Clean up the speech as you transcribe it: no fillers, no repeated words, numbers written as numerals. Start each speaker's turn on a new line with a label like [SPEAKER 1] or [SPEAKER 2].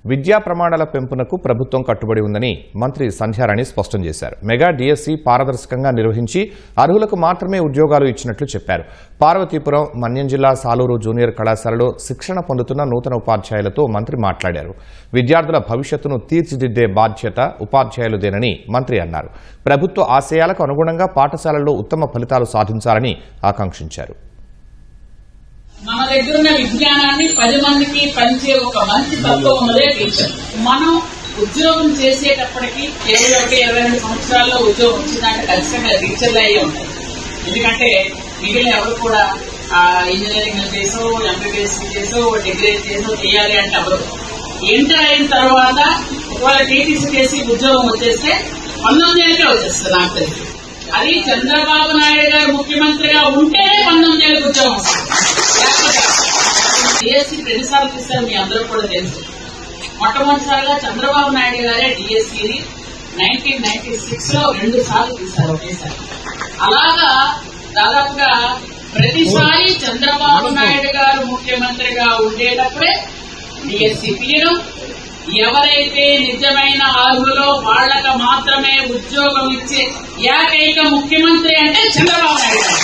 [SPEAKER 1] విద్యా ప్రమాణాల పెంపునకు ప్రభుత్వం కట్టుబడి ఉందని మంత్రి సంధ్యారాణి స్పష్టం చేశారు. మెగా డిఎస్సి పారదర్శకంగా నిర్వహించి అర్హులకు మాత్రమే ఉద్యోగాలు ఇచ్చినట్లు చెప్పారు. పార్వతీపురం, మన్యం జిల్లా సాలూరు జూనియర్ కళాశాలలో శిక్షణ పొందుతున్న నూతన ఉపాధ్యాయులతో మంత్రి మాట్లాడారు. విద్యార్థుల భవిష్యత్తును తీర్చిదిద్దే బాధ్యత ఉపాధ్యాయులదేనని మంత్రి అన్నారు. ప్రభుత్వ ఆశయాలకు అనుగుణంగా పాఠశాలల్లో ఉత్తమ ఫలితాలు సాధించాలని ఆకాంక్షించారు.
[SPEAKER 2] మన దగ్గర ఉన్న విజ్ఞానాన్ని 10 మందికి పంచే ఒక మంచి తత్వం ఉన్నదే టీచర్. మనం ఉద్యోగం చేసేటప్పటికి కేవలం 22 సంవత్సరాల్లో ఉద్యోగం వచ్చిందంటే ఖచ్చితంగా టీచర్లు అయ్యే ఉంటాయి. ఎందుకంటే మిగిలిన ఎవరు కూడా ఇంజనీరింగ్ చేసో, ఎంబీబీఎస్ చేసో, డిగ్రీ చేసో చేయాలి అంటే ఎవరు ఇంటర్ అయిన తర్వాత ఒకవేళ టీటీసీ చేసి ఉద్యోగం వచ్చేస్తే 19 ఏళ్ళకే వచ్చేస్తుంది నాకు తెలిసి. అది చంద్రబాబు నాయుడు గారు ముఖ్యమంత్రిగా ఉంటేనే 19 ఏళ్ళకి ఉద్యోగం వస్తుంది. డిఎస్సీ 2 సార్లు తీశారు, మీ అందరూ కూడా తెలుసు. మొట్టమొదటిసారిగా చంద్రబాబు నాయుడు గారే డిఎస్సీని 1996 లో 2 సార్లు తీశారు ఒకేసారి. అలాగా దాదాపుగా ప్రతిసారి చంద్రబాబు నాయుడు గారు ముఖ్యమంత్రిగా ఉండేటప్పుడే డిఎస్సీ తీయడం, ఎవరైతే నిజమైన అర్హులో వాళ్లకు మాత్రమే ఉద్యోగం ఇచ్చే ఏకైక ముఖ్యమంత్రి అంటే చంద్రబాబు నాయుడు గారు.